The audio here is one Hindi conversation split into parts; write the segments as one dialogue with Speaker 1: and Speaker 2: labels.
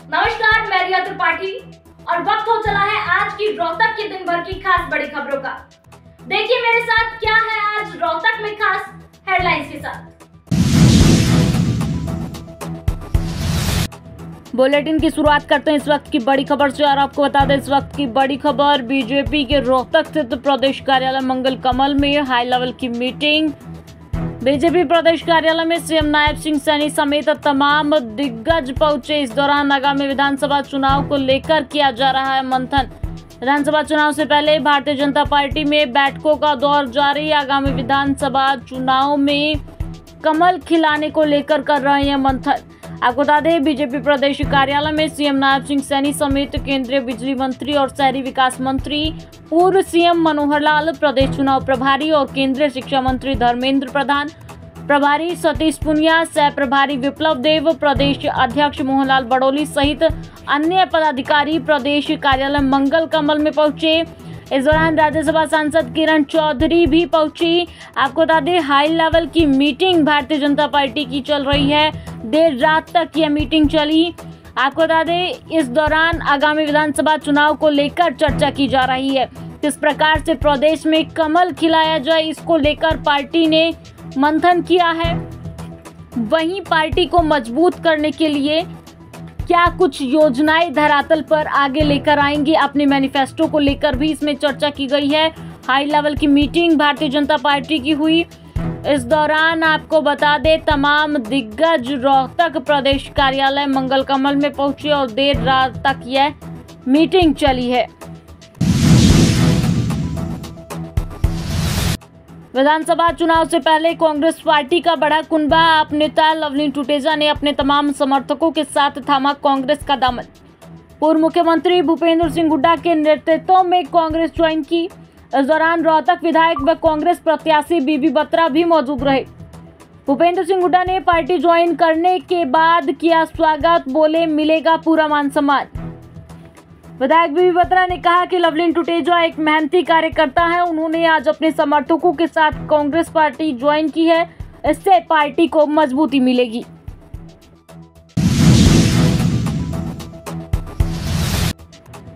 Speaker 1: नमस्कार, मैं रिया त्रिपाठी और वक्त हो चला है आज की रोहतक के दिन भर की खास बड़ी खबरों का। देखिए मेरे साथ क्या है आज रोहतक में खास हेडलाइंस के साथ। बुलेटिन की शुरुआत करते हैं इस वक्त की बड़ी खबर से और आपको बता दें इस वक्त की बड़ी खबर बीजेपी के रोहतक स्थित प्रदेश कार्यालय मंगल कमल में हाई लेवल की मीटिंग। बीजेपी प्रदेश कार्यालय में सीएम नायब सिंह सैनी समेत तमाम दिग्गज पहुंचे। इस दौरान आगामी विधानसभा चुनाव को लेकर किया जा रहा है मंथन। विधानसभा चुनाव से पहले भारतीय जनता पार्टी में बैठकों का दौर जारी। आगामी विधानसभा चुनाव में कमल खिलाने को लेकर कर रहे हैं मंथन। आपको बता दें बीजेपी प्रदेश कार्यालय में सीएम नायब सिंह सैनी समेत केंद्रीय बिजली मंत्री और शहरी विकास मंत्री, पूर्व सीएम मनोहर लाल, प्रदेश चुनाव प्रभारी और केंद्रीय शिक्षा मंत्री धर्मेंद्र प्रधान, प्रभारी सतीश पुनिया, सह प्रभारी विप्लव देव, प्रदेश अध्यक्ष मोहनलाल बड़ोली सहित अन्य पदाधिकारी प्रदेश कार्यालय मंगल कमल में पहुंचे। इस दौरान राज्यसभा सांसद किरण चौधरी भी पहुंची। आपको बता दें हाई लेवल की मीटिंग भारतीय जनता पार्टी की चल रही है। देर रात तक यह मीटिंग चली। आपको बता दें इस दौरान आगामी विधानसभा चुनाव को लेकर चर्चा की जा रही है। किस प्रकार से प्रदेश में कमल खिलाया जाए इसको लेकर पार्टी ने मंथन किया है। वहीं पार्टी को मजबूत करने के लिए क्या कुछ योजनाएं धरातल पर आगे लेकर आएंगे, अपने मैनिफेस्टो को लेकर भी इसमें चर्चा की गई है। हाई लेवल की मीटिंग भारतीय जनता पार्टी की हुई। इस दौरान आपको बता दें तमाम दिग्गज रोहतक प्रदेश कार्यालय मंगल कमल में पहुंचे और देर रात तक यह मीटिंग चली है। विधानसभा चुनाव से पहले कांग्रेस पार्टी का बड़ा कुनबा। आप नेता लवलीन टुटेजा ने अपने तमाम समर्थकों के साथ थामा कांग्रेस का दामन। पूर्व मुख्यमंत्री भूपेंद्र सिंह हुड्डा के नेतृत्व में कांग्रेस ज्वाइन की। इस दौरान रोहतक विधायक व कांग्रेस प्रत्याशी बीबी बत्रा भी मौजूद रहे। भूपेंद्र सिंह हुड्डा ने पार्टी ज्वाइन करने के बाद किया स्वागत, बोले मिलेगा पूरा मान सम्मान। विधायक बीबी बत्रा ने कहा कि लवलीन टुटेजा एक मेहनती कार्यकर्ता है। उन्होंने आज अपने समर्थकों के साथ कांग्रेस पार्टी ज्वाइन की है। इससे पार्टी को मजबूती मिलेगी।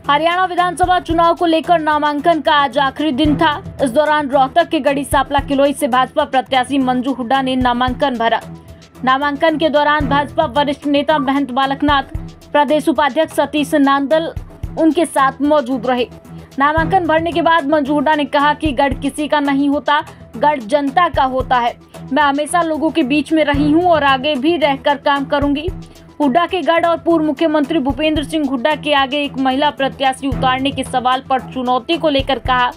Speaker 1: हरियाणा विधानसभा चुनाव को लेकर नामांकन का आज आखिरी दिन था। इस दौरान रोहतक के गढ़ी सांपला किलोई से भाजपा प्रत्याशी मंजू हुड्डा ने नामांकन भरा। नामांकन के दौरान भाजपा वरिष्ठ नेता महंत बालकनाथ, प्रदेश उपाध्यक्ष सतीश नांदल उनके साथ मौजूद रहे। नामांकन भरने के बाद मंजू हुड्डा ने कहा कि गढ़ किसी का नहीं होता, गढ़ जनता का होता है। मैं हमेशा लोगों के बीच में रही हूं और आगे भी रहकर काम करूंगी। हुड्डा के गढ़ और पूर्व मुख्यमंत्री भूपेंद्र सिंह हुड्डा के आगे एक महिला प्रत्याशी उतारने के सवाल पर चुनौती को लेकर कहा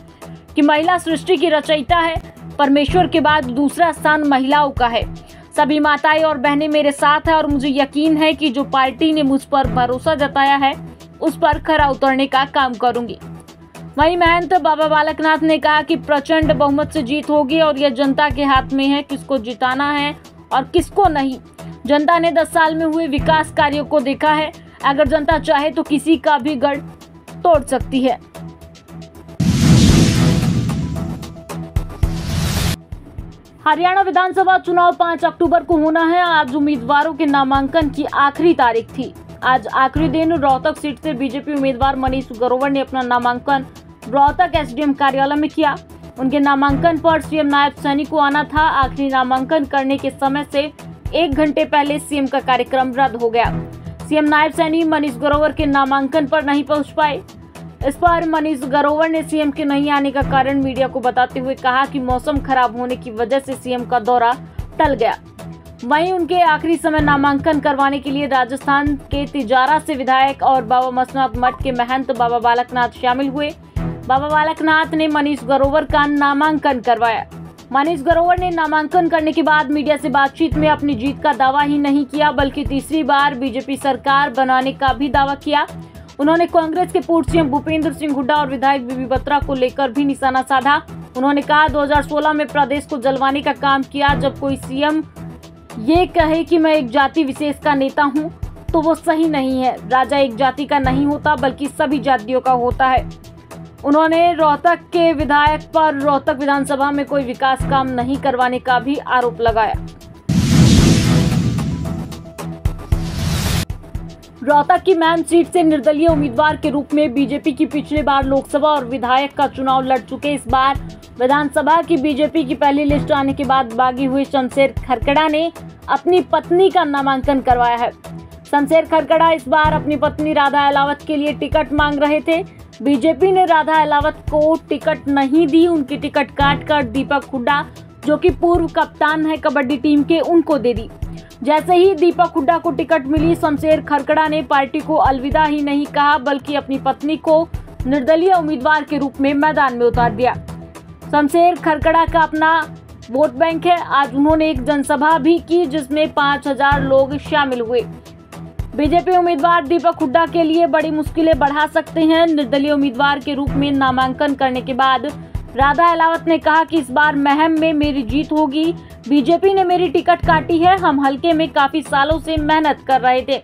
Speaker 1: कि महिला सृष्टि की रचयिता है। परमेश्वर के बाद दूसरा स्थान महिलाओं का है। सभी माताएं और बहनें मेरे साथ हैं और मुझे यकीन है कि जो पार्टी ने मुझ पर भरोसा जताया है उस पर खरा उतरने का काम करूंगी। वहीं महंत बाबा बालकनाथ ने कहा कि प्रचंड बहुमत से जीत होगी और यह जनता के हाथ में है किसको जिताना है और किसको नहीं। जनता ने 10 साल में हुए विकास कार्यों को देखा है। अगर जनता चाहे तो किसी का भी गढ़ तोड़ सकती है। हरियाणा विधानसभा चुनाव 5 अक्टूबर को होना है। आज उम्मीदवारों के नामांकन की आखिरी तारीख थी। आज आखिरी दिन रोहतक सीट से बीजेपी उम्मीदवार मनीष ग्रोवर ने अपना नामांकन रोहतक एसडीएम कार्यालय में किया। उनके नामांकन पर सीएम नायब सैनी को आना था। आखिरी नामांकन करने के समय से 1 घंटे पहले सीएम का कार्यक्रम रद्द हो गया। सीएम नायब सैनी मनीष ग्रोवर के नामांकन पर नहीं पहुंच पाए। इस पर मनीष ग्रोवर ने सीएम के नहीं आने का कारण मीडिया को बताते हुए कहा कि मौसम खराब होने की वजह से सीएम का दौरा टल गया। वहीं उनके आखिरी समय नामांकन करवाने के लिए राजस्थान के तिजारा से विधायक और बाबा मसनाथ मठ के महंत बाबा बालकनाथ शामिल हुए। बाबा बालकनाथ ने मनीष ग्रोवर का नामांकन करवाया। मनीष ग्रोवर ने नामांकन करने के बाद मीडिया से बातचीत में अपनी जीत का दावा ही नहीं किया बल्कि तीसरी बार बीजेपी सरकार बनाने का भी दावा किया। उन्होंने कांग्रेस के पूर्व सीएम भूपेंद्र सिंह हुड्डा और विधायक बीबी बत्रा को लेकर भी निशाना साधा। उन्होंने कहा 2016 में प्रदेश को जलवाने का काम किया। जब कोई सीएम ये कहे कि मैं एक जाति विशेष का नेता हूं तो वो सही नहीं है। राजा एक जाति का नहीं होता बल्कि सभी जातियों का होता है। उन्होंने रोहतक के विधायक पर रोहतक विधानसभा में कोई विकास काम नहीं करवाने का भी आरोप लगाया। रोहतक की महम सीट से निर्दलीय उम्मीदवार के रूप में बीजेपी की पिछले बार लोकसभा और विधायक का चुनाव लड़ चुके इस बार विधानसभा की बीजेपी की पहली लिस्ट आने के बाद बागी हुए शमशेर खरकड़ा ने अपनी पत्नी का नामांकन करवाया है। शमशेर खरकड़ा इस बार अपनी पत्नी राधा अहलावत के लिए टिकट मांग रहे थे। बीजेपी ने राधा अहलावत को टिकट नहीं दी, उनकी टिकट काटकर दीपक हुड्डा जो कि पूर्व कप्तान है कबड्डी टीम के, उनको दे दी। जैसे ही दीपक हुड्डा को टिकट मिली, शमशेर खरकड़ा ने पार्टी को अलविदा ही नहीं कहा बल्कि अपनी पत्नी को निर्दलीय उम्मीदवार के रूप में मैदान में उतार दिया। शमशेर खरकड़ा का अपना वोट बैंक है। आज उन्होंने एक जनसभा भी की जिसमें 5000 लोग शामिल हुए। बीजेपी उम्मीदवार दीपक हुड्डा के लिए बड़ी मुश्किलें बढ़ा सकते हैं। निर्दलीय उम्मीदवार के रूप में नामांकन करने के बाद राधा अहलावत ने कहा कि इस बार महम में मेरी जीत होगी। बीजेपी ने मेरी टिकट काटी है। हम हल्के में काफी सालों से मेहनत कर रहे थे।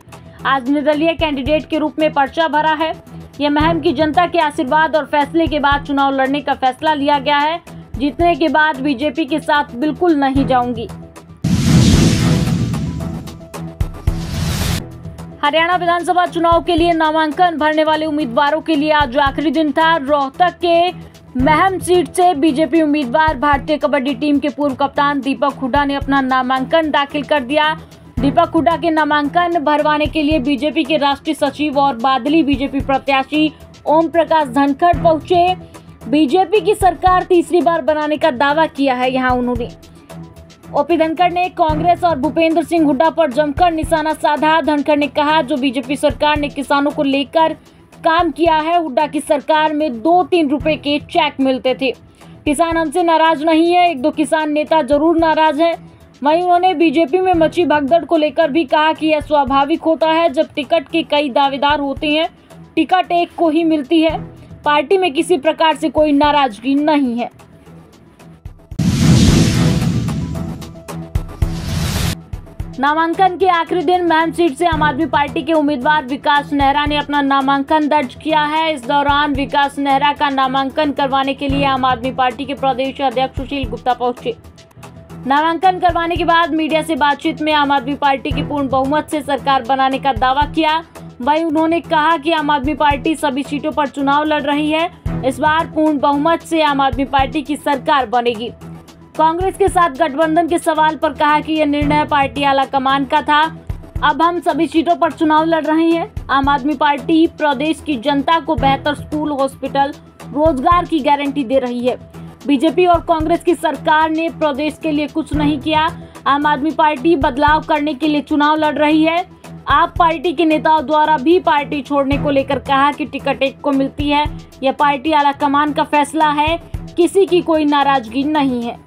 Speaker 1: आज निर्दलीय कैंडिडेट के रूप में पर्चा भरा है। यह महम की जनता के आशीर्वाद और फैसले के बाद चुनाव लड़ने का फैसला लिया गया है। जीतने के बाद बीजेपी के साथ बिल्कुल नहीं जाऊंगी। हरियाणा विधानसभा चुनाव के लिए नामांकन भरने वाले उम्मीदवारों के लिए आज आखिरी दिन था। रोहतक के महम सीट से बीजेपी उम्मीदवार भारतीय कबड्डी टीम के पूर्व कप्तान दीपक हुड्डा ने अपना नामांकन दाखिल कर दिया। दीपक हुड्डा के नामांकन भरवाने के लिए बीजेपी के राष्ट्रीय सचिव और बादली बीजेपी प्रत्याशी ओम प्रकाश धनखड़ पहुंचे। बीजेपी की सरकार तीसरी बार बनाने का दावा किया है। यहाँ उन्होंने ओपी धनखड़ ने कांग्रेस और भूपेंद्र सिंह हुड्डा पर जमकर निशाना साधा। धनखड़ ने कहा, जो बीजेपी सरकार ने किसानों को लेकर काम किया है, हुड्डा की सरकार में 2-3 रुपए के चेक मिलते थे। किसान हमसे नाराज नहीं है, 1-2 किसान नेता जरूर नाराज हैं। वहीं उन्होंने बीजेपी में मची भगदड़ को लेकर भी कहा कि यह स्वाभाविक होता है जब टिकट के कई दावेदार होते हैं, टिकट एक को ही मिलती है। पार्टी में किसी प्रकार से कोई नाराजगी नहीं है। नामांकन के आखिरी दिन महम सीट से आम आदमी पार्टी के उम्मीदवार विकास नेहरा ने अपना नामांकन दर्ज किया है। इस दौरान विकास नेहरा का नामांकन करवाने के लिए आम आदमी पार्टी के प्रदेश अध्यक्ष सुशील गुप्ता पहुंचे। नामांकन करवाने के बाद मीडिया से बातचीत में आम आदमी पार्टी की पूर्ण बहुमत से सरकार बनाने का दावा किया। वहीं उन्होंने कहा कि आम आदमी पार्टी सभी सीटों पर चुनाव लड़ रही है। इस बार पूर्ण बहुमत से आम आदमी पार्टी की सरकार बनेगी। कांग्रेस के साथ गठबंधन के सवाल पर कहा कि यह निर्णय पार्टी आला कमान का था। अब हम सभी सीटों पर चुनाव लड़ रहे हैं। आम आदमी पार्टी प्रदेश की जनता को बेहतर स्कूल, हॉस्पिटल, रोजगार की गारंटी दे रही है। बीजेपी और कांग्रेस की सरकार ने प्रदेश के लिए कुछ नहीं किया। आम आदमी पार्टी बदलाव करने के लिए चुनाव लड़ रही है। आप पार्टी के नेताओं द्वारा भी पार्टी छोड़ने को लेकर कहा कि टिकट एक को मिलती है। यह पार्टी आला कमान का फैसला है, किसी की कोई नाराजगी नहीं है।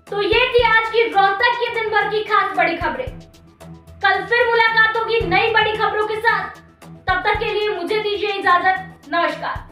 Speaker 2: तो ये थी आज की रोहतक के दिन भर की खास बड़ी खबरें। कल फिर मुलाकात होगी नई बड़ी खबरों के साथ। तब तक के लिए मुझे दीजिए इजाजत। नमस्कार।